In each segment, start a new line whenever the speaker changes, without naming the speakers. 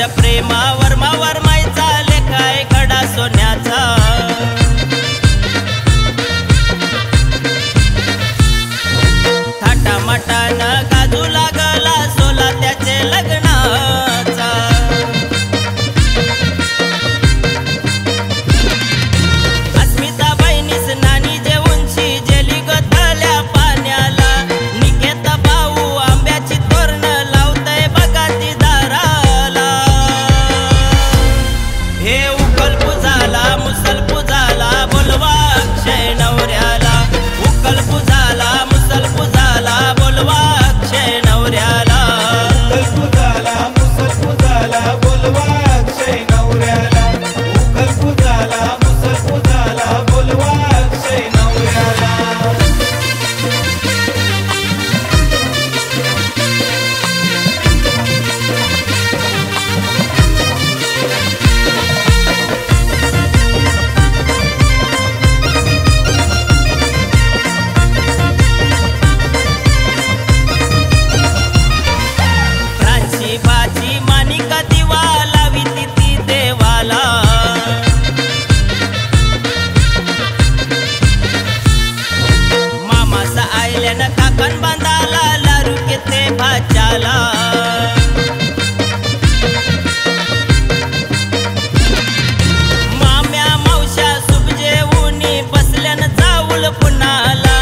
आमच्या प्रेमावर मावर मायचा लेखाय खडा सोन्याचा थाटामाटानं गाजू लागला सोला त्याचे लग्नाचा अस्मिता बहिणीस नानी जे उंची जेली गथल्या पाण्याला निकेत भाऊ आंब्याची तोरण लावतय बघा ती दाराला हे उकल पुजाला मुसल पुजाला बोलवा अक्षय नवऱ्याला उकल पुजाला मुसल पुजाला बोलवा अक्षय नवऱ्याला
उकल पुजाला मुसल पुजाला बोलवा अक्षय नवऱ्याला उकल पुजाला मुसल पुजाला बोलवा अक्षय नवऱ्याला
प्राची बाची मानिका दिवा लावी ती देवाला मामाचा आयल्यानं काकण बांधाला लारू केते भाच्याला माम्या मावश्या सुबजे उनी बसल्यानं जाऊल पुन्हाला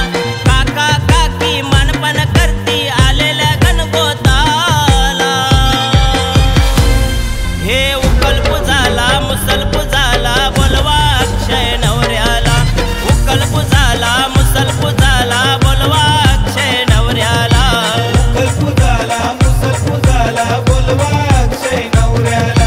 काका काकी मानपण करती आलेल्या गणगोताला हे उकल पुजाला मुसल पुजाला बोलवा अक्षय नवऱ्याला उकल पुजाला मुसल पुजाला बोलवा अक्षय नवऱ्याला
उकल पुजाला मुसल पुजाला बोलवा अक्षय नवऱ्याला